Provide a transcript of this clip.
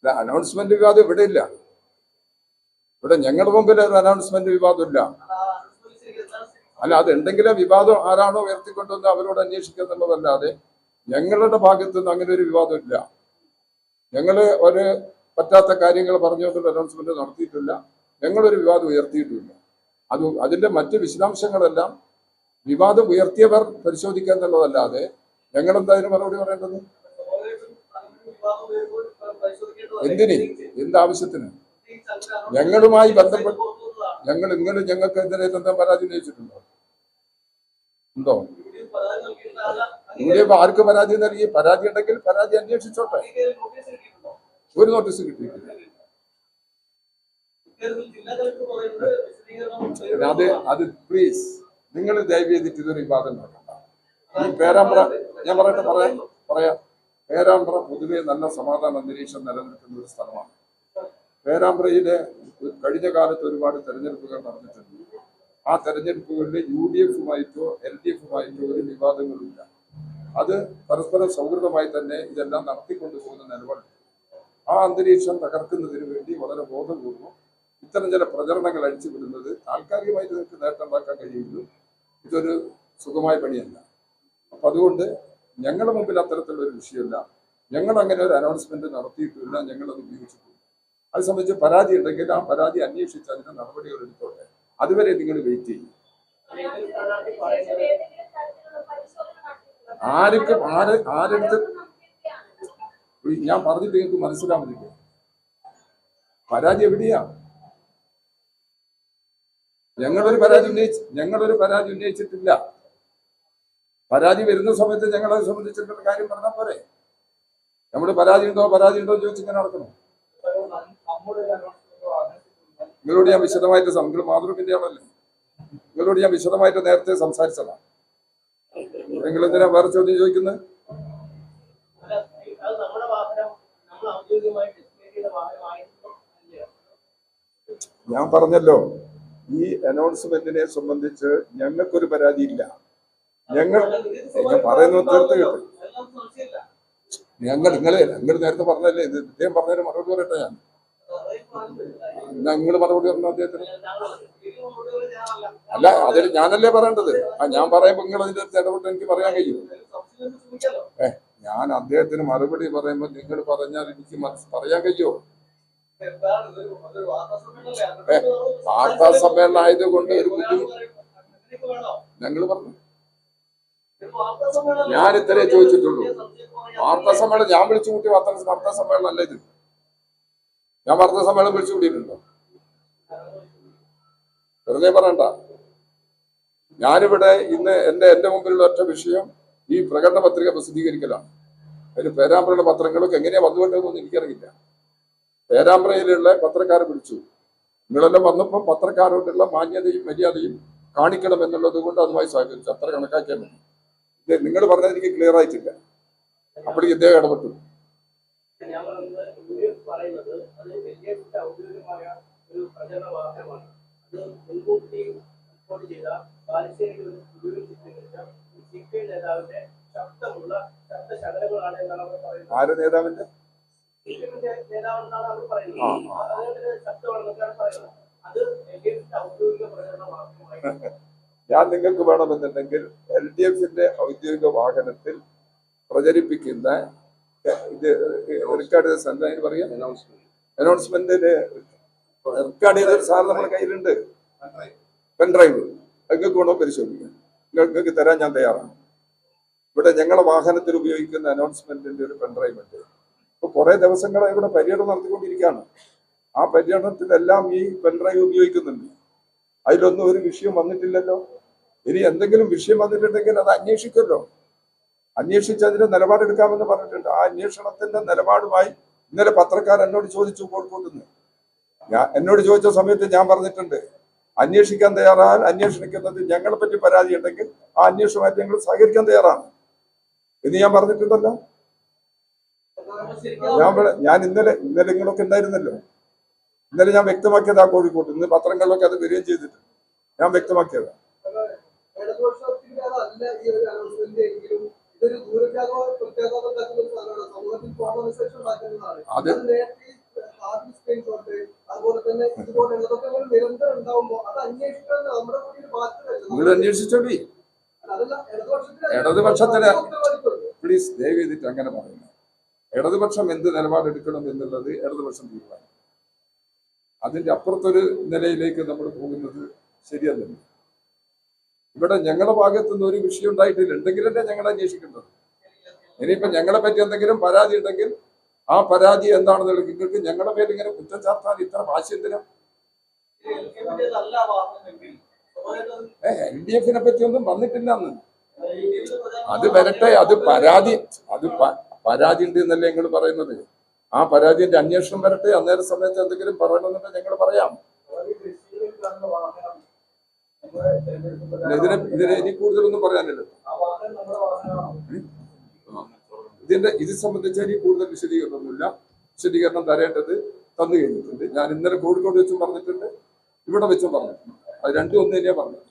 Announcement വിവാദം ഇവിടെ ഇല്ല. ഇവിടെ ഞങ്ങളുടെ മുമ്പിൽ ഒരു അനൗൺസ്മെന്റ് വിവാദമില്ല. അല്ല, അതുണ്ടെങ്കിലും വിവാദം ആരാണോ ഉയർത്തിക്കൊണ്ടുവന്ന് അവരോട് അന്വേഷിക്കുക എന്നുള്ളതല്ലാതെ ഞങ്ങളുടെ ഭാഗത്തു നിന്ന് അങ്ങനെ ഒരു വിവാദമില്ല. ഞങ്ങള് ഒരു പറ്റാത്ത കാര്യങ്ങൾ പറഞ്ഞുകൊണ്ടുള്ള അനൗൺസ്മെന്റ് നടത്തിയിട്ടില്ല. ഞങ്ങളൊരു വിവാദം ഉയർത്തിയിട്ടില്ല. അതിന്റെ മറ്റ് വിശദാംശങ്ങളെല്ലാം വിവാദം ഉയർത്തിയവർ പരിശോധിക്കുക എന്നുള്ളതല്ലാതെ ഞങ്ങളെന്തായാലും മറുപടി പറയേണ്ടത് എന്തിന്, എന്താവശ്യത്തിന്? ഞങ്ങളുമായി ബന്ധപ്പെട്ട് ഞങ്ങൾക്ക് എതിരെ എന്താ പരാതി ഉന്നയിച്ചിട്ടുണ്ടോ? ഉണ്ടോ? ഇവിടെ ആർക്ക് പരാതി നൽകി? പരാതി ഉണ്ടെങ്കിൽ പരാതി അന്വേഷിച്ചോട്ടെ. ഒരു നോട്ടീസ് കിട്ടിയിട്ടില്ല. അത് പ്ലീസ് നിങ്ങൾ ദയവ് ചെയ്തിട്ട് ഇതൊരു വിവാദം നടക്കണ്ട. ഈ പേരാമ്പ്ര ഞാൻ പറയാം പേരാമ്പ്ര പൊതുവെ നല്ല സമാധാന അന്തരീക്ഷം നിലനിൽക്കുന്ന ഒരു സ്ഥലമാണ്. പേരാമ്പ്രയിലെ കഴിഞ്ഞ കാലത്ത് ഒരുപാട് തെരഞ്ഞെടുപ്പുകൾ നടന്നിട്ടുണ്ട്. ആ തെരഞ്ഞെടുപ്പുകളിൽ UDF-ഉമായിട്ടോ LDF-ഉമായിട്ടോ ഒരു വിവാദങ്ങളുമില്ല. അത് പരസ്പരം സൗഹൃദമായി തന്നെ ഇതെല്ലാം നടത്തിക്കൊണ്ടു പോകുന്ന നിലപാട്. ആ അന്തരീക്ഷം തകർക്കുന്നതിന് വേണ്ടി വളരെ ബോധപൂർവം ഇത്തരം ചില പ്രചരണങ്ങൾ അഴിച്ചുവിടുന്നത് താൽക്കാലികമായിട്ട് നിങ്ങൾക്ക് നേട്ടമുണ്ടാക്കാൻ കഴിയുള്ളൂ. ഇതൊരു സുഖമായ പണിയല്ല. അപ്പൊ അതുകൊണ്ട് ഞങ്ങളുടെ മുമ്പിൽ അത്തരത്തിലുള്ള ഒരു വിഷയമല്ല. ഞങ്ങൾ അങ്ങനെ ഒരു അനൗൺസ്മെന്റ് നടത്തിയിട്ടില്ല. ഞങ്ങളത് ഉപയോഗിച്ചിട്ടില്ല. അത് സംബന്ധിച്ച് പരാതി ഉണ്ടെങ്കിൽ ആ പരാതി അന്വേഷിച്ച് അതിന്റെ നടപടികൾ എടുത്തോട്ടെ. അതുവരെ നിങ്ങൾ വെയിറ്റ് ചെയ്യും. ആരെടുത്ത് ഞാൻ പറഞ്ഞിട്ട് നിങ്ങൾക്ക് മനസ്സിലാവുന്നില്ല. പരാതി എവിടെയാ? ഞങ്ങളൊരു പരാതി ഉന്നയിച്ചിട്ടില്ല. പരാതി വരുന്ന സമയത്ത് ഞങ്ങളെ സംബന്ധിച്ചിട്ടുള്ള കാര്യം പറഞ്ഞാൽ പോരെ. നമ്മൾ പരാതി ഉണ്ടോ ചോദിച്ചിങ്ങനെ നടക്കണം. നിങ്ങളോട് ഞാൻ വിശദമായിട്ട് മാതൃകന്റെ ആണല്ലേ, നിങ്ങളോട് ഞാൻ വിശദമായിട്ട് നേരത്തെ സംസാരിച്ചതാണ്. നിങ്ങൾ എന്തിനാ വേറെ ചോദ്യം ചോദിക്കുന്നത്? ഞാൻ പറഞ്ഞല്ലോ, ഈ അനൗൺസ്മെന്റിനെ സംബന്ധിച്ച് ഞങ്ങൾക്കൊരു പരാതിയില്ല. ഞാൻ പറയുന്നത് തീർത്ത് കിട്ടും. നിങ്ങൾ നേരത്തെ പറഞ്ഞല്ലേ, ഇത് ഇദ്ദേഹം പറഞ്ഞതിന് മറുപടി പറയട്ടെ. നിങ്ങൾ മറുപടി പറഞ്ഞു അദ്ദേഹത്തിന്. അല്ല, അതിന് ഞാനല്ലേ പറയേണ്ടത്. ഞാൻ പറയുമ്പോ നിങ്ങൾ അതിന്റെ അടുത്ത് ഇടപെട്ട് എനിക്ക് പറയാൻ കഴിയും. ഞാൻ അദ്ദേഹത്തിന് മറുപടി പറയുമ്പോ നിങ്ങൾ പറഞ്ഞാൽ എനിക്ക് പറയാൻ കഴിയുമോ? വാർത്താ സമ്മേളനം ആയതുകൊണ്ട് ഒരു ബുദ്ധിമുട്ട് ഞങ്ങൾ പറഞ്ഞു. ഞാൻ ഇത്രേ ചോദിച്ചിട്ടുള്ളൂ. വാർത്താ സമ്മേളനം ഞാൻ വിളിച്ചു കൂട്ടി വാർത്താ സമ്മേളനം അല്ല ഇത്. ഞാൻ വാർത്താ സമ്മേളനം വിളിച്ചു കൂട്ടിയിട്ടുണ്ടോ? വെറുതെ പറയണ്ട. ഞാനിവിടെ ഇന്ന് എന്റെ മുമ്പിലുള്ള ഒറ്റ വിഷയം ഈ പ്രകടന പത്രിക പ്രസിദ്ധീകരിക്കലാണ്. അതിന് പേരാമ്പ്രയുടെ പത്രങ്ങളൊക്കെ എങ്ങനെയാ വന്നുകൊണ്ടതെന്നൊന്നും എനിക്കറിയില്ല. പേരാമ്പ്രയിലുള്ള പത്രക്കാരെ വിളിച്ചു. നിങ്ങളെല്ലാം വന്നപ്പോൾ പത്രക്കാരോടുള്ള മാന്യതയും മര്യാദയും കാണിക്കണം എന്നുള്ളത് കൊണ്ട് അതുമായി സഹകരിച്ചു. അത്ര കണക്കാക്കിയാൽ മതി. നിങ്ങൾ പറഞ്ഞത് എനിക്ക് ക്ലിയർ ആയിട്ടില്ല. അപ്പോഴേക്ക് ഇദ്ദേഹം ഇടപെട്ടു. ആര് നേതാവിന്റെ? ഞാൻ നിങ്ങൾക്ക് വേണമെന്നുണ്ടെങ്കിൽ LDF-ന്റെ ഔദ്യോഗിക വാഹനത്തിൽ പ്രചരിപ്പിക്കുന്ന ഇത് റെക്കോർഡ് ചെയ്ത പറയാം അനൗൺസ്മെന്റിന് റെക്കോർഡ് ചെയ്ത സാർ നമ്മുടെ കയ്യിലുണ്ട്. പെൻഡ്രൈവ് നിങ്ങൾക്ക് വേണോ പരിശോധിക്കാൻ. നിങ്ങൾക്ക് തരാൻ ഞാൻ തയ്യാറാണ്. ഇവിടെ ഞങ്ങളുടെ വാഹനത്തിൽ ഉപയോഗിക്കുന്ന അനൗൺസ്മെന്റിന്റെ ഒരു പെൻഡ്രൈവ് ഉണ്ട്. ഇപ്പൊ കുറെ ദിവസങ്ങളായി ഇവിടെ പര്യടനം നടത്തിക്കൊണ്ടിരിക്കുകയാണ്. ആ പര്യടനത്തിലെല്ലാം ഈ പെൻഡ്രൈവ് ഉപയോഗിക്കുന്നുണ്ട്. അതിലൊന്നും ഒരു വിഷയം വന്നിട്ടില്ലല്ലോ. ഇനി എന്തെങ്കിലും വിഷയം വന്നിട്ടുണ്ടെങ്കിൽ അത് അന്വേഷിക്കുമല്ലോ. അന്വേഷിച്ച് അതിന്റെ നിലപാടെടുക്കാമെന്ന് പറഞ്ഞിട്ടുണ്ട്. ആ അന്വേഷണത്തിന്റെ നിലപാടുമായി ഇന്നലെ പത്രക്കാർ എന്നോട് ചോദിച്ചു കോഴിക്കോട്ടുനിന്ന്. എന്നോട് ചോദിച്ച സമയത്ത് ഞാൻ പറഞ്ഞിട്ടുണ്ട്, അന്വേഷിക്കാൻ തയ്യാറായാൽ അന്വേഷിക്കുന്നത് ഞങ്ങളെ പറ്റി പരാതി ഉണ്ടെങ്കിൽ ആ അന്വേഷണമായിട്ട് ഞങ്ങൾ സഹകരിക്കാൻ തയ്യാറാണ് എന്ന് ഞാൻ പറഞ്ഞിട്ടുണ്ടല്ലോ. ഞാൻ ഇന്നലെ നിങ്ങളൊക്കെ ഉണ്ടായിരുന്നല്ലോ. ഇന്നലെ ഞാൻ വ്യക്തമാക്കിയതാ കോഴിക്കോട്ട്. ഇന്ന് പത്രങ്ങളിലൊക്കെ അത് വരികയും ചെയ്തിട്ട് ഞാൻ വ്യക്തമാക്കിയതാ. ഇതൊരു ദൂരവ്യാപക പ്രത്യാഘാതം ഉണ്ടാക്കുന്ന ഒരു സാധനമാണ്. സമൂഹത്തിൽ കോമണൈസേഷൻ ഉണ്ടാക്കുന്നതാണ്. അത് നേരത്തെ ഹാർഡ് സ്ക്രീൻഷോട്ട് അതുപോലെ തന്നെ ഇതുപോലുള്ളതൊക്കെ ഒരു നിരന്തരം ഉണ്ടാവുമ്പോൾ അത് അന്വേഷിക്കാൻ നമ്മുടെ കൂടി ഒരു ബാധ്യതയല്ല. നിങ്ങൾ അന്വേഷിച്ചോളി. അതല്ല ഇടതുപക്ഷത്തിന് പ്ലീസ് ദയവ് ചെയ്തിട്ട് അങ്ങനെ പറയുന്നു. ഇടതുപക്ഷം എന്ത് നിലപാടെടുക്കണം എന്നുള്ളത് ഇടതുപക്ഷം തീരുമാനം. അതിന്റെ അപ്പുറത്തൊരു നിലയിലേക്ക് നമ്മൾ പോകുന്നത് ശരിയല്ലല്ലോ. ഇവിടെ ഞങ്ങളുടെ ഭാഗത്തുനിന്ന് ഒരു വിഷയം ഉണ്ടായിട്ടില്ല. ഉണ്ടെങ്കിലല്ലേ ഞങ്ങൾ അന്വേഷിക്കേണ്ടത്. ഇനിയിപ്പോ ഞങ്ങളെ പറ്റി എന്തെങ്കിലും പരാതി ഉണ്ടെങ്കിൽ ആ പരാതി എന്താണെന്നുള്ള നിങ്ങൾക്ക് ഞങ്ങളുടെ പേര് ഇങ്ങനെ കുറ്റം ചാർത്താൻ ഇത്ര ഭാഷ്യത്തിനും LDF പറ്റി ഒന്നും വന്നിട്ടില്ല അന്ന്. അത് വരട്ടെ. അത് പരാതി ഉണ്ട് എന്നല്ലേ ഞങ്ങൾ പറയുന്നത്. ആ പരാതിന്റെ അന്വേഷണം വരട്ടെ. അന്നേരം സമയത്ത് എന്തെങ്കിലും പറയണമെന്നുണ്ടെങ്കിൽ ഞങ്ങൾ പറയാം. ഇതിനെ ഇനി കൂടുതലൊന്നും പറയാനില്ല. ഇത് സംബന്ധിച്ച് ഇനി കൂടുതൽ വിശദീകരണമൊന്നുമില്ല. വിശദീകരണം തരേണ്ടത് തന്നു കഴിഞ്ഞിട്ടുണ്ട്. ഞാൻ ഇന്നലെ കോഴിക്കോട് വെച്ചും പറഞ്ഞിട്ടുണ്ട്, ഇവിടെ വെച്ചും പറഞ്ഞിട്ടുണ്ട്. അത് രണ്ടും ഒന്ന് തന്നെയാ പറഞ്ഞത്.